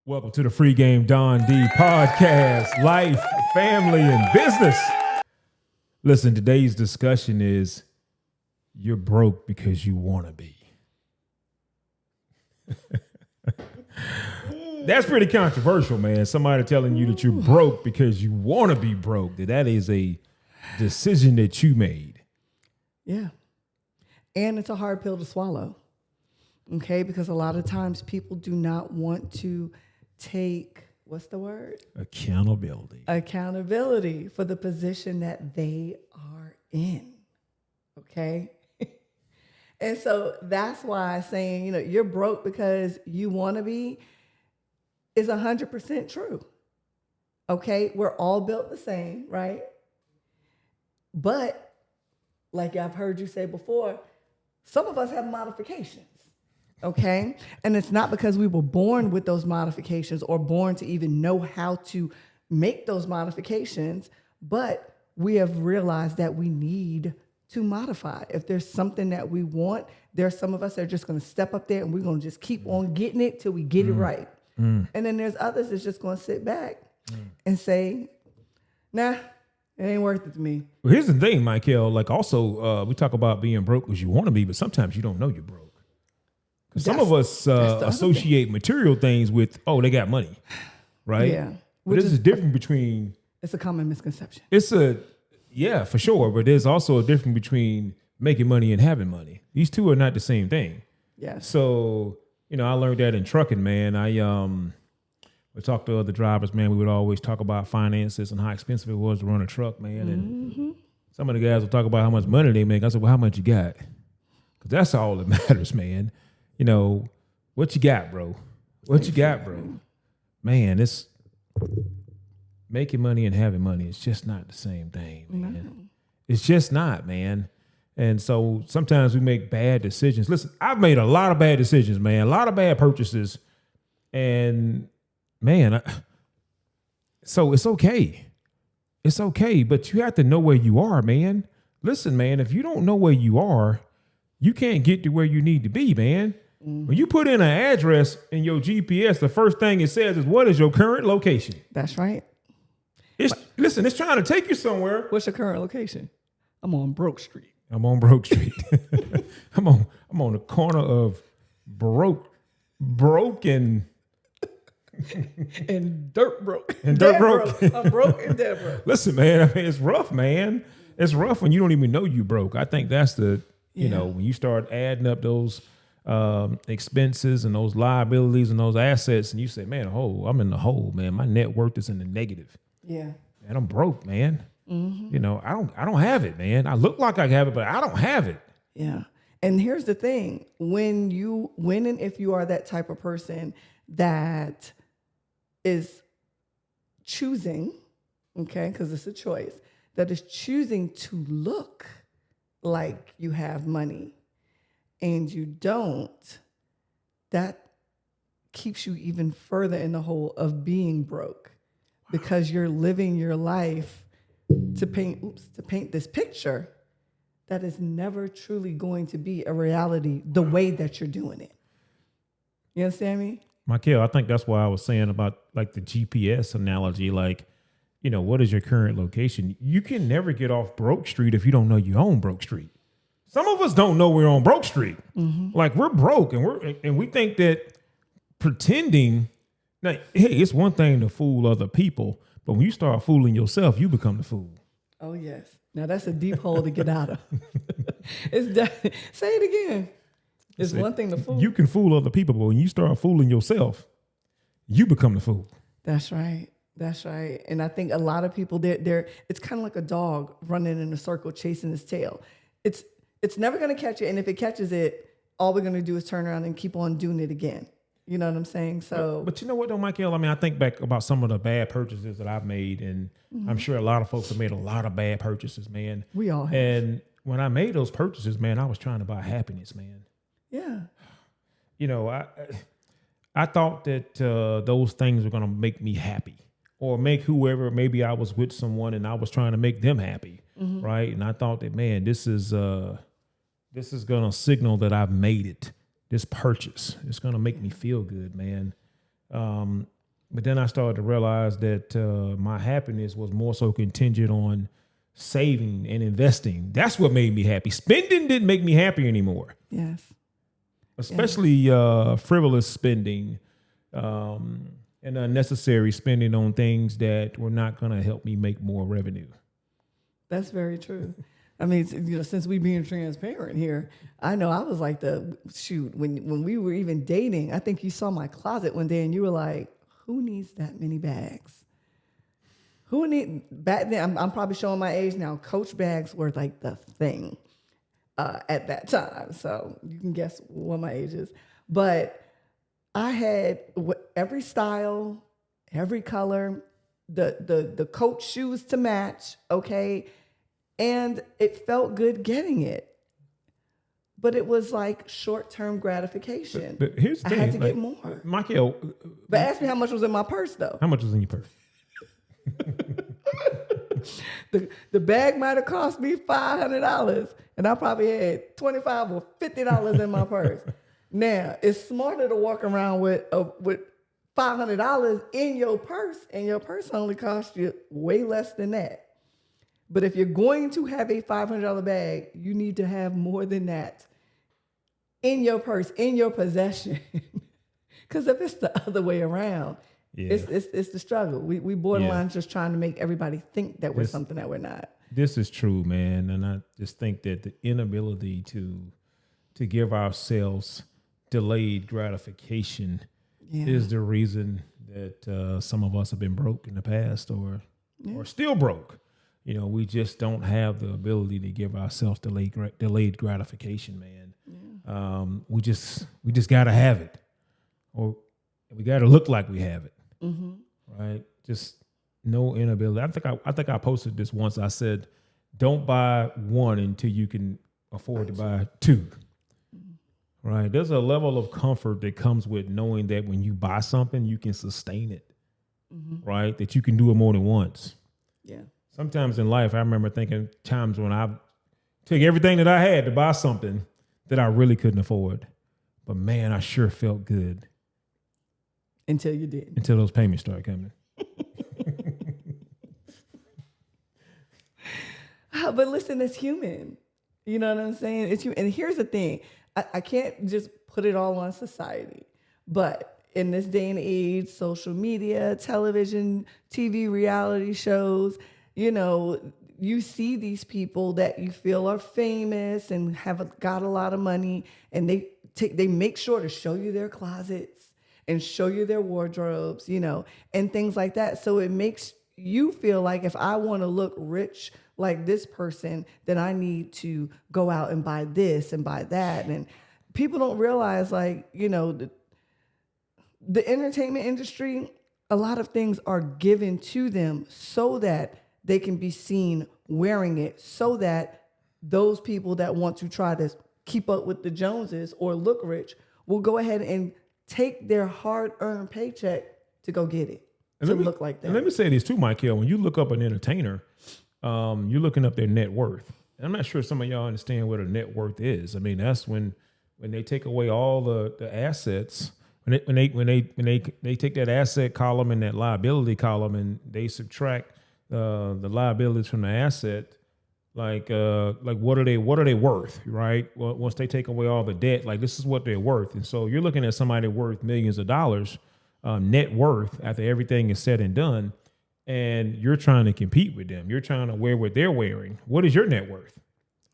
Welcome to the Free Game Don D podcast, life, family, and business. Listen, today's discussion is you're broke because you want to be. That's pretty controversial, man. Somebody telling you that you're broke because you want to be broke. That is a decision that you made. Yeah. And it's a hard pill to swallow. Okay? Because a lot of times people do not want to take, what's the word? Accountability for the position that they are in. Okay? And so that's why saying, you're broke because you want to be is 100% true. Okay? We're all built the same, right? But like I've heard you say before, some of us have modifications. Okay? And it's not because we were born with those modifications or born to even know how to make those modifications, but we have realized that we need to modify. If there's something that we want, there's some of us that are just going to step up there and we're going to just keep on getting it till we get it right. And then there's others that's just going to sit back and say, nah, it ain't worth it to me. Well, here's the thing, Michael. Like also, we talk about being broke because you want to be, but sometimes you don't know you're broke. Some of us associate material things with, they got money, right? Yeah. But there's a difference between... It's a common misconception. Yeah, for sure. But there's also a difference between making money and having money. These two are not the same thing. Yeah. So, I learned that in trucking, man. We talked to other drivers, man. We would always talk about finances and how expensive it was to run a truck, man. And some of the guys will talk about how much money they make. I said, well, how much you got? Because that's all that matters, man. What you got, bro? What you got, bro? Man, it's making money and having money. It's just not the same thing, man. No. It's just not, man. And so sometimes we make bad decisions. Listen, I've made a lot of bad decisions, man. A lot of bad purchases. And, man, so it's okay. It's okay, but you have to know where you are, man. Listen, man, if you don't know where you are, you can't get to where you need to be, man. When you put in an address in your GPS, the first thing it says is, what is your current location? That's right. Listen, it's trying to take you somewhere. What's your current location? I'm on Broke Street. I'm on Broke Street. I'm on the corner of broken and dirt broke. And dirt broke. I'm broke and dead broke. Listen, man, it's rough, man. It's rough when you don't even know you broke. I think that's when you start adding up those expenses and those liabilities and those assets, and you say, man, I'm in the hole, man. My net worth is in the negative. Yeah. And I'm broke, man. I don't have it, man. I look like I have it, but I don't have it. Yeah. And here's the thing. When and if you are that type of person that is choosing, okay, because it's a choice, that is choosing to look like you have money and you don't, that keeps you even further in the hole of being broke because you're living your life to paint this picture that is never truly going to be a reality the way that you're doing it. You understand me? Michael, I think that's why I was saying about like the GPS analogy, like, what is your current location? You can never get off Broke Street if you don't know you own Broke Street. Some of us don't know we're on Broke Street. Like we're broke and we think that pretending, now, hey, it's one thing to fool other people, but when you start fooling yourself, you become the fool. Oh, yes. Now that's a deep hole to get out of. Say it again. It's one thing to fool. You can fool other people, but when you start fooling yourself, you become the fool. That's right. That's right. And I think a lot of people, it's kind of like a dog running in a circle chasing his tail. It's never going to catch it. And if it catches it, all we're going to do is turn around and keep on doing it again. You know what I'm saying? So, but you know what though, Michael? I mean, I think back about some of the bad purchases that I've made, and I'm sure a lot of folks have made a lot of bad purchases, man. We all have. And when I made those purchases, man, I was trying to buy happiness, man. Yeah. I thought that those things were going to make me happy or make whoever, maybe I was with someone and I was trying to make them happy, right? And I thought that, man, this is going to signal that I've made it. This purchase, it's going to make me feel good, man. But then I started to realize that my happiness was more so contingent on saving and investing. That's what made me happy. Spending didn't make me happy anymore. Yes. Especially frivolous spending and unnecessary spending on things that were not going to help me make more revenue. That's very true. I mean, since we being transparent here, I know I was like when we were even dating, I think you saw my closet one day and you were like, who needs that many bags? Back then, I'm probably showing my age now, Coach bags were like the thing at that time. So you can guess what my age is. But I had every style, every color, the Coach shoes to match, okay? And it felt good getting it. But it was like short-term gratification. But here's the thing. I had to get more. Michael. But ask me how much was in my purse, though. How much was in your purse? The bag might have cost me $500, and I probably had $25 or $50 in my purse. Now, it's smarter to walk around with $500 in your purse, and your purse only costs you way less than that. But if you're going to have a $500 bag, you need to have more than that in your purse, in your possession. Because if it's the other way around, it's the struggle. We borderline just trying to make everybody think that we're something that we're not. This is true, man. And I just think that the inability to give ourselves delayed gratification is the reason that some of us have been broke in the past or still broke. You know, we just don't have the ability to give ourselves delayed gratification, man. Yeah. We just got to have it, or we got to look like we have it, right? Just no inability. I think I posted this once. I said, "Don't buy one until you can afford to buy two." Right? There's a level of comfort that comes with knowing that when you buy something, you can sustain it, right? That you can do it more than once. Yeah. Sometimes in life, I remember thinking times when I took everything that I had to buy something that I really couldn't afford. But man, I sure felt good. Until you did. Until those payments started coming. But listen, it's human. You know what I'm saying? It's human. And here's the thing. I can't just put it all on society. But in this day and age, social media, television, TV, reality shows, you know, you see these people that you feel are famous and have got a lot of money, and they make sure to show you their closets and show you their wardrobes, you know, and things like that. So it makes you feel like if I want to look rich like this person, then I need to go out and buy this and buy that. And people don't realize, like, you know, the entertainment industry, a lot of things are given to them so that they can be seen wearing it, so that those people that want to try to keep up with the Joneses or look rich will go ahead and take their hard-earned paycheck to go get it, look like that. And let me say this too, Michael. When you look up an entertainer, you're looking up their net worth. And I'm not sure some of y'all understand what a net worth is. I mean, that's when they take away all the assets. When they take that asset column and that liability column and they subtract the liabilities from the asset, like what are they worth, right? Well, once they take away all the debt, like this is what they're worth. And so you're looking at somebody worth millions of dollars, net worth after everything is said and done, and you're trying to compete with them. You're trying to wear what they're wearing. What is your net worth?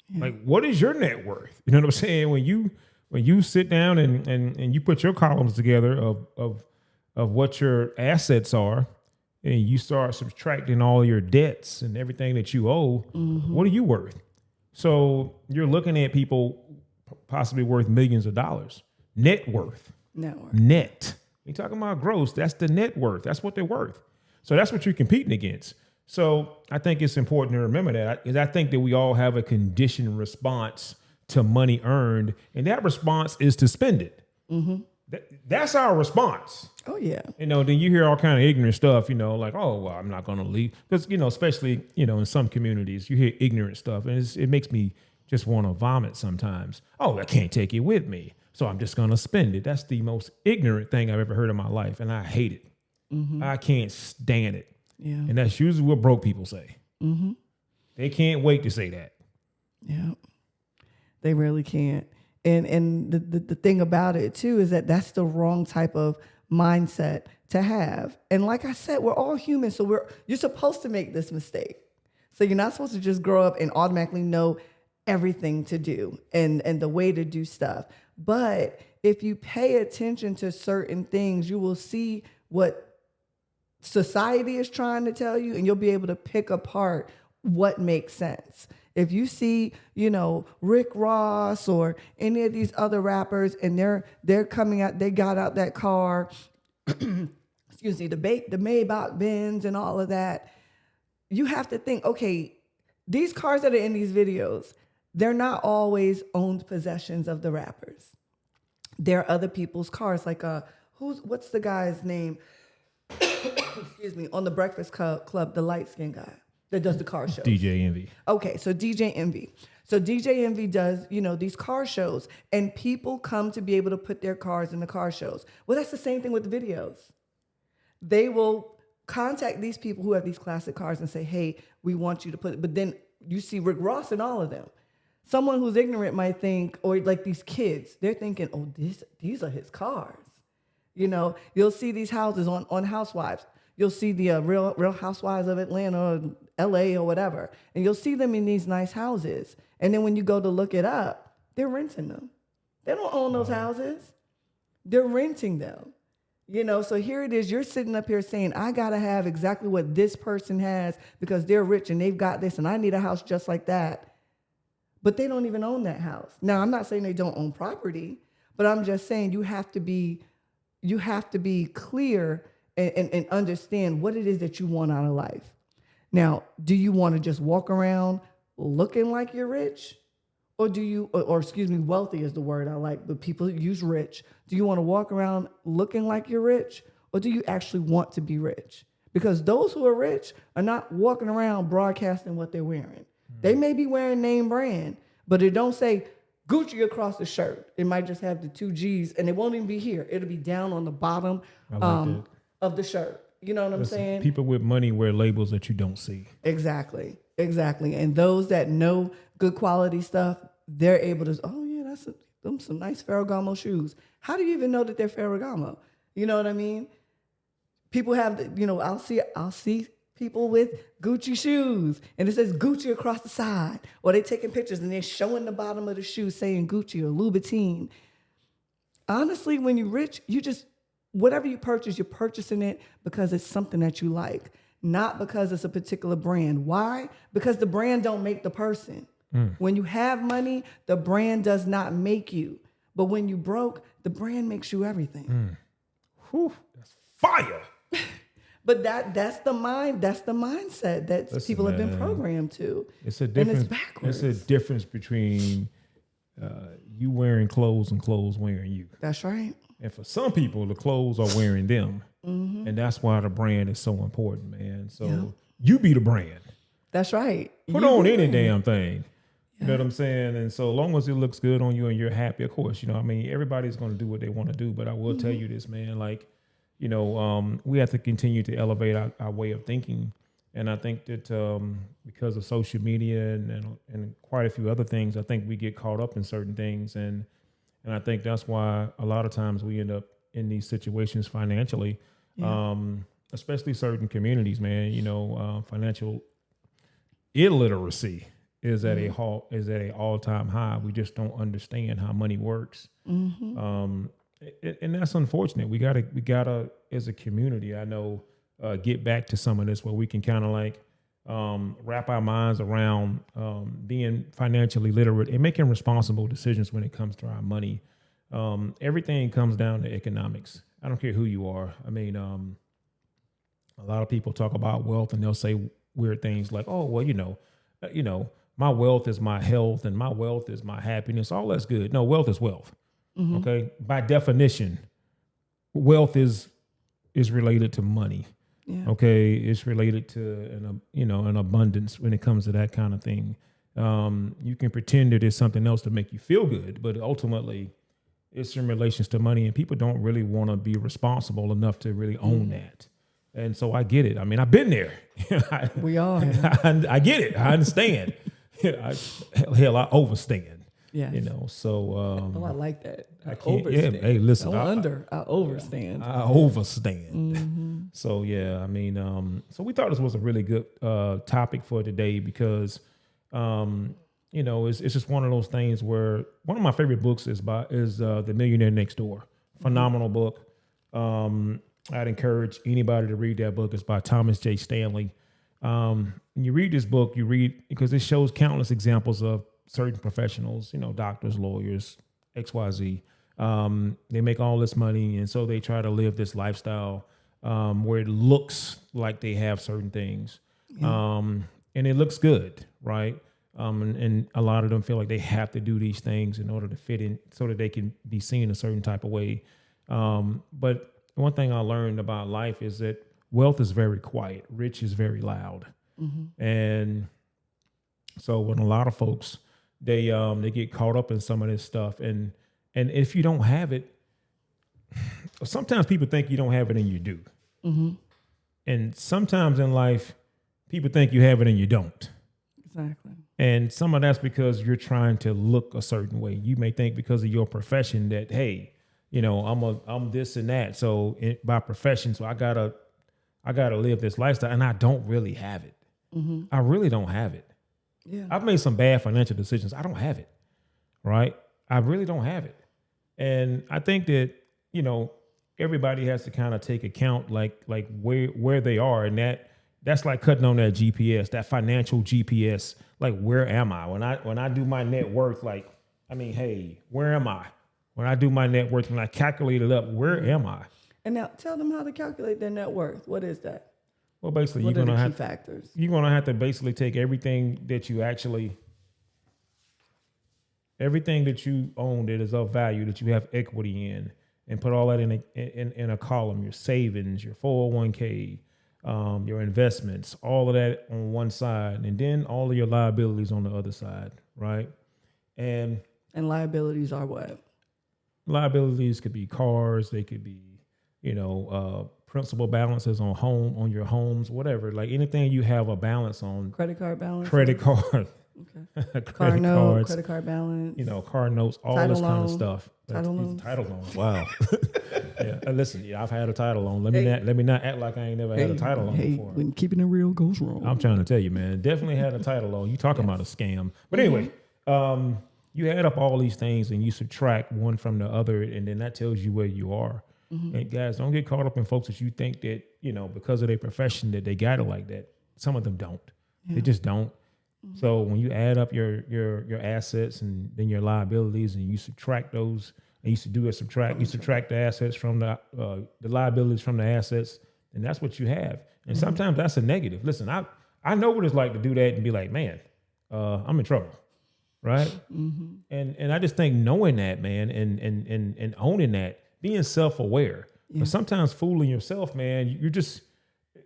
Yeah. Like, what is your net worth? You know what I'm saying? When you sit down and you put your columns together of what your assets are, and you start subtracting all your debts and everything that you owe, what are you worth? So you're looking at people possibly worth millions of dollars. Net worth. Net. You're talking about gross. That's the net worth. That's what they're worth. So that's what you're competing against. So I think it's important to remember that, because I think that we all have a conditioned response to money earned, and that response is to spend it. That's our response. Oh, yeah. You know, then you hear all kind of ignorant stuff, you know, like, oh, well, I'm not going to leave. Because, you know, especially, you know, in some communities, you hear ignorant stuff, and it makes me just want to vomit sometimes. Oh, I can't take it with me, so I'm just going to spend it. That's the most ignorant thing I've ever heard in my life, and I hate it. I can't stand it. Yeah. And that's usually what broke people say. They can't wait to say that. Yeah. They really can't. And the thing about it too is that that's the wrong type of mindset to have. And like I said, we're all human, so you're supposed to make this mistake. So you're not supposed to just grow up and automatically know everything to do and the way to do stuff. But if you pay attention to certain things, you will see what society is trying to tell you, and you'll be able to pick apart what makes sense. If you see, Rick Ross or any of these other rappers, and they're coming out, they got out that car, excuse me, the Maybach Benz and all of that, you have to think, okay, these cars that are in these videos, they're not always owned possessions of the rappers. They're other people's cars. Like what's the guy's name? Excuse me, on the Breakfast Club, the light-skinned guy that does the car shows. DJ Envy. Okay, so DJ Envy. So DJ Envy does, these car shows, and people come to be able to put their cars in the car shows. Well, that's the same thing with the videos. They will contact these people who have these classic cars and say, hey, we want you to put it. But then you see Rick Ross and all of them. Someone who's ignorant might think, or like these kids, they're thinking, oh, these are his cars. You'll see these houses on Housewives. You'll see the Real Housewives of Atlanta or LA or whatever. And you'll see them in these nice houses. And then when you go to look it up, they're renting them. They don't own those houses. They're renting them. So here it is. You're sitting up here saying, I got to have exactly what this person has because they're rich and they've got this and I need a house just like that. But they don't even own that house. Now, I'm not saying they don't own property, but I'm just saying you have to be clear and understand what it is that you want out of life. Now, do you want to just walk around looking like you're rich? Or do you, or excuse me, wealthy is the word I like, but people use rich. Do you want to walk around looking like you're rich? Or do you actually want to be rich? Because those who are rich are not walking around broadcasting what they're wearing. They may be wearing name brand, but it don't say Gucci across the shirt. It might just have the 2 G's, and it won't even be here. It'll be down on the bottom of the shirt. You know what I'm saying? People with money wear labels that you don't see. Exactly. And those that know good quality stuff, they're able to, oh yeah, that's some nice Ferragamo shoes. How do you even know that they're Ferragamo? You know what I mean? People have, I'll see people with Gucci shoes and it says Gucci across the side, or they taking pictures and they're showing the bottom of the shoe saying Gucci or Louboutin. Honestly, when you're rich, whatever you purchase, you're purchasing it because it's something that you like, not because it's a particular brand. Why? Because the brand don't make the person. When you have money, the brand does not make you. But when you broke, the brand makes you everything. Whew, that's fire. But that's the mindset that people have been programmed to. It's a difference. And it's backwards. It's a difference between you wearing clothes and clothes wearing you. That's right. And for some people, the clothes are wearing them. And that's why the brand is so important, man. So you be the brand. That's right. Put on any damn thing. You know what I'm saying? And so long as it looks good on you and you're happy, of course, everybody's going to do what they want to do. But I will tell you this, man, we have to continue to elevate our way of thinking. And I think that because of social media and quite a few other things, I think we get caught up in certain things. And I think that's why a lot of times we end up in these situations financially, especially certain communities, man. Financial illiteracy is at a all-time high. We just don't understand how money works. And that's unfortunate. We gotta as a community, I know, get back to some of this where we can kind of wrap our minds around being financially literate and making responsible decisions when it comes to our money. Everything comes down to economics. I don't care who you are. I mean, a lot of people talk about wealth and they'll say weird things like, "Oh, well, my wealth is my health and my wealth is my happiness." All that's good. No, wealth is wealth. Okay. By definition, wealth is related to money. Yeah. Okay. It's related to an abundance when it comes to that kind of thing. You can pretend that it's something else to make you feel good, but ultimately it's in relations to money, and people don't really want to be responsible enough to really own that. And so I get it. I mean, I've been there. We all have. I get it. I understand. Hell, I overstand. Yes. You know, so Oh, I like that. I can't- overstand. yeah, hey, listen, Don't I overstand. I overstand. So yeah, I mean, so we thought this was a really good topic for today because, you know, it's just one of those things where one of my favorite books is The Millionaire Next Door. Phenomenal book. I'd encourage anybody to read that book. It's by Thomas J. Stanley. When you read this book, you read because it shows countless examples of certain professionals, you know, doctors, lawyers, XYZ. They make all this money, and so they try to live this lifestyle where it looks like they have certain things, and it looks good, right? And a lot of them feel like they have to do these things in order to fit in, so that they can be seen a certain type of way. But one thing I learned about life is that wealth is very quiet, rich is very loud, and so when a lot of folks they get caught up in some of this stuff, and if you don't have it, sometimes people think you don't have it and you do, and sometimes in life people think you have it and you don't. Exactly. And some of that's because you're trying to look a certain way. You may think because of your profession that, hey, you know, I'm this and that. So by profession, so I gotta live this lifestyle, and I don't really have it. I really don't have it. Yeah. I've made some bad financial decisions. I don't have it, right? I really don't have it. And I think that, you know, everybody has to kind of take account like where they are, and that's like cutting on that GPS, that financial GPS. Like, where am I? When I do my net worth, like, I mean, hey, where am I? When I do my net worth, when I calculate it up, where am I? And now tell them how to calculate their net worth. What is that? Well, basically, What you're are the gonna key have factors? you're gonna have to basically take everything that you own that is of value, that you have equity in, and put all that in a column. Your savings, your 401k, your investments, all of that on one side, and then all of your liabilities on the other side, right? And liabilities are what? liabilities could be cars, they could be, you know, principal balances on your homes, whatever. Like anything you have a balance on. Credit card balance. Credit card. Okay. Credit note, cards, credit card balance. you know, car notes, all title this kind of loan, stuff. Title loans. Title loan. Wow. Yeah. Listen, I've had a title loan. Let me not act like I ain't never had a title loan before. When keeping it real goes wrong. I'm trying to tell you, man. Definitely had a title loan. You talking about a scam. But anyway, you add up all these things and you subtract one from the other, and then that tells you where you are. And guys, don't get caught up in folks that you think that, you know, because of their profession that they got it like that. Some of them don't. Yeah. They just don't. So when you add up your assets and then your liabilities, and you subtract those, and you subtract the assets from the liabilities from the assets, and that's what you have. And sometimes that's a negative. Listen, I know what it's like to do that and be like, man, I'm in trouble, right? And I just think knowing that, man, and owning that, being self-aware. But sometimes fooling yourself, man, you're just,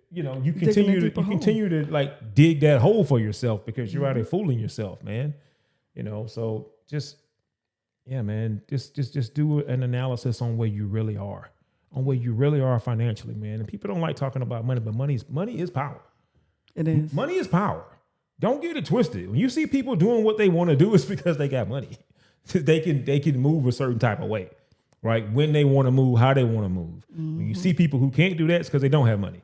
you know, you continue to like dig that hole for yourself because you're out there fooling yourself, man. You know, so just, yeah, man, just do an analysis on where you really are, financially, man. And people don't like talking about money, but money is power. It is. Money is power. Don't get it twisted. When you see people doing what they want to do, it's because they got money. They can move a certain type of way, right? When they want to move, how they want to move. When you see people who can't do that, it's because they don't have money.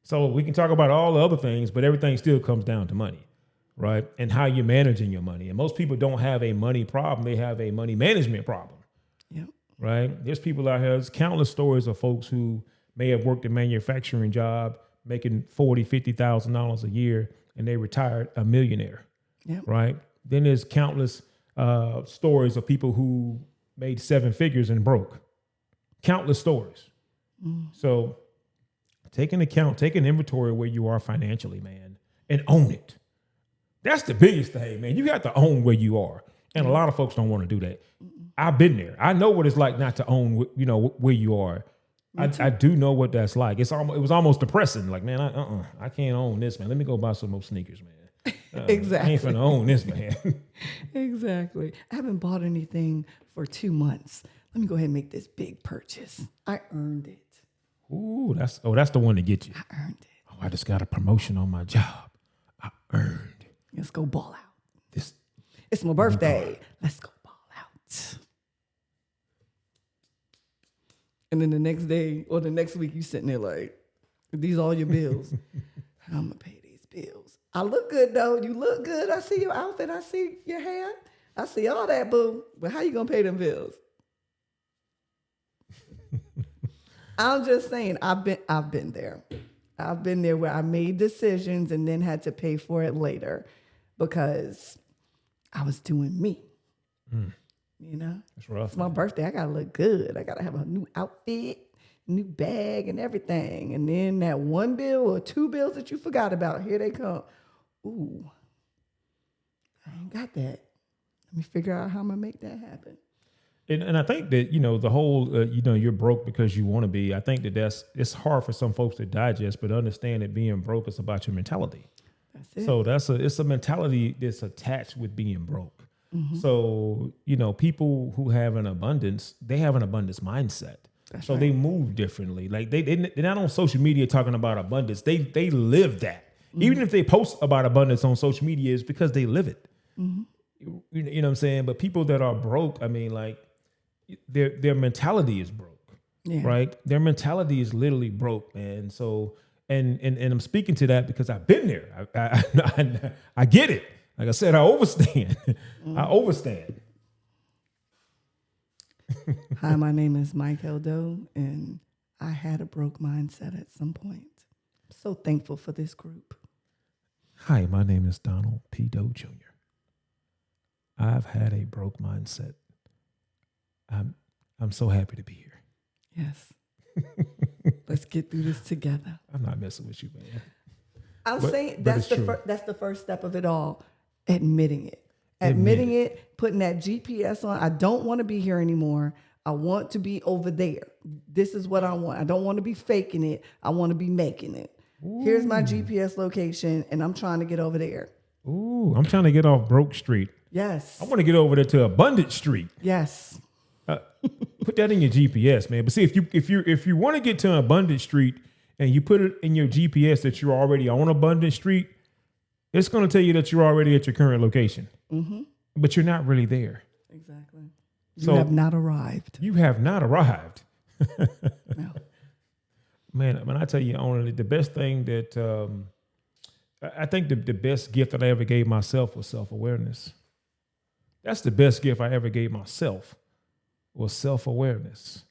So we can talk about all the other things, but everything still comes down to money, right? And how you're managing your money. And most people don't have a money problem. They have a money management problem, right? There's people out here, there's countless stories of folks who may have worked a manufacturing job, making $40,000, $50,000 a year, and they retired a millionaire, right? Then there's countless stories of people who made 7 figures and broke. Countless stories. So take an inventory where you are financially, man, and own it. That's the biggest thing, man. You got to own where you are. And a lot of folks don't want to do that. I've been there. I know what it's like not to own, you know, where you are. I do know what that's like. It was almost depressing. Like, man, I can't own this, man. Let me go buy some more sneakers, man. Exactly. I ain't finna own this, man. Exactly. I haven't bought anything for 2 months. Let me go ahead and make this big purchase. I earned it. Ooh, that's the one to get you. I earned it. Oh, I just got a promotion on my job. I earned Let's go ball out. this. It's my birthday. Let's go ball out. And then the next day or the next week, you sitting there like, these all your bills. How I'm gonna pay these bills? I look good though. You look good. I see your outfit. I see your hair. I see all that, boo. But how you gonna pay them bills? I'm just saying, I've been there. I've been there where I made decisions and then had to pay for it later because I was doing me. You know? That's rough. It's my birthday. I gotta look good. I gotta have a new outfit, new bag, and everything. And then that one bill or two bills that you forgot about, here they come. Ooh, I ain't got that. Let me figure out how I'm gonna make that happen. And I think that, the whole, you're broke because you want to be. I think that it's hard for some folks to digest, but understand that being broke is about your mentality. That's it. So it's a mentality that's attached with being broke. So, people who have an abundance, they have an abundance mindset. That's so right. they move differently. Like they're not on social media talking about abundance. They live that. Even if they post about abundance on social media, it's because they live it. You know what I'm saying? But people that are broke, I mean, like their mentality is broke, right? Their mentality is literally broke, man. So, and I'm speaking to that because I've been there. I get it. Like I said, I overstand. I overstand. Hi, my name is Mike Eldo, and I had a broke mindset at some point. I'm so thankful for this group. Hi, my name is Donald P. Doe Jr. I've had a broke mindset. I'm so happy to be here. Yes. Let's get through this together. I'm not messing with you, man. I'm saying that's the first step of it all. Admitting it. Admit it, putting that GPS on. I don't want to be here anymore. I want to be over there. This is what I want. I don't want to be faking it. I want to be making it. Ooh. Here's my GPS location, and I'm trying to get over there. Ooh, I'm trying to get off Broke Street. Yes. I want to get over there to Abundant Street. Yes. Put that in your GPS, man. But see, if you want to get to Abundant Street and you put it in your GPS that you're already on Abundant Street, it's going to tell you that you're already at your current location. But you're not really there. Exactly. You have not arrived. You have not arrived. No. Man, when I tell you, only the best thing that I think the best gift that I ever gave myself was self-awareness. That's the best gift I ever gave myself was self-awareness.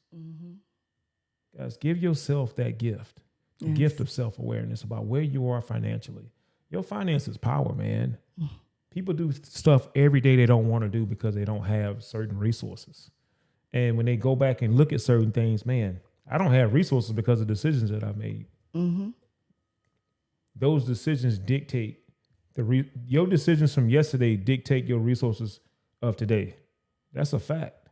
Guys, give yourself that gift, the gift of self-awareness about where you are financially. Your finance is power, man. People do stuff every day they don't want to do because they don't have certain resources. And when they go back and look at certain things, man, I don't have resources because of decisions that I made. Those decisions dictate your decisions from yesterday dictate your resources of today. That's a fact.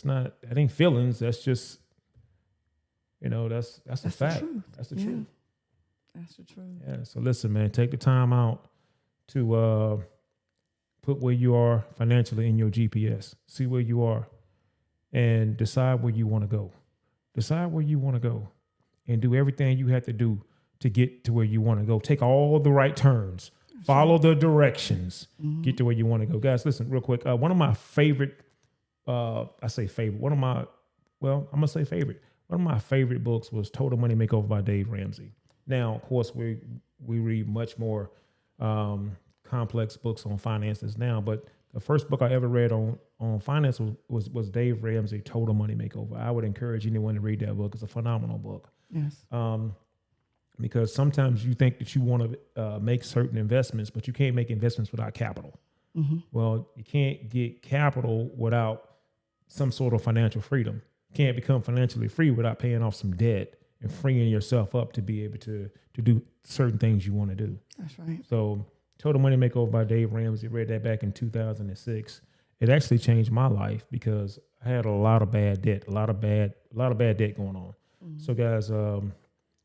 That ain't feelings. That's just, that's a fact. That's the truth. That's the truth. Yeah. So listen, man, take the time out to put where you are financially in your GPS. See where you are and decide where you want to go. Decide where you want to go and do everything you have to do to get to where you want to go. Take all the right turns. Follow the directions. Get to where you want to go. Guys, listen real quick. One of my favorite, I'm going to say favorite. One of my favorite books was Total Money Makeover by Dave Ramsey. Now, of course, we read much more complex books on finances now, but the first book I ever read on finance was Dave Ramsey, Total Money Makeover. I would encourage anyone to read that book. It's a phenomenal book. Yes. Because sometimes you think that you want to make certain investments, but you can't make investments without capital. Well, you can't get capital without some sort of financial freedom. You can't become financially free without paying off some debt and freeing yourself up to be able to do certain things you want to do. That's right. So Total Money Makeover by Dave Ramsey, read that back in 2006. It actually changed my life because I had a lot of bad debt, a lot of bad debt going on. So guys,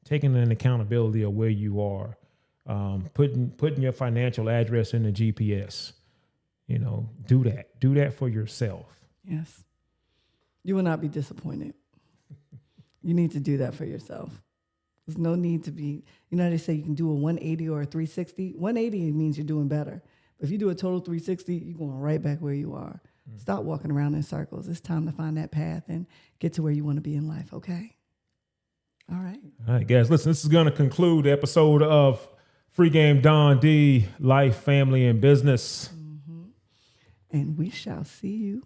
taking an accountability of where you are, putting your financial address in the GPS, do that for yourself. Yes. You will not be disappointed. You need to do that for yourself. There's no need to be, they say you can do a 180 or a 360. 180 means you're doing better. But if you do a total 360, you're going right back where you are. Stop walking around in circles. It's time to find that path and get to where you want to be in life, okay? All right. All right, guys, listen, this is going to conclude the episode of Free Game Don D, Life, Family, and Business. And we shall see you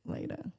later.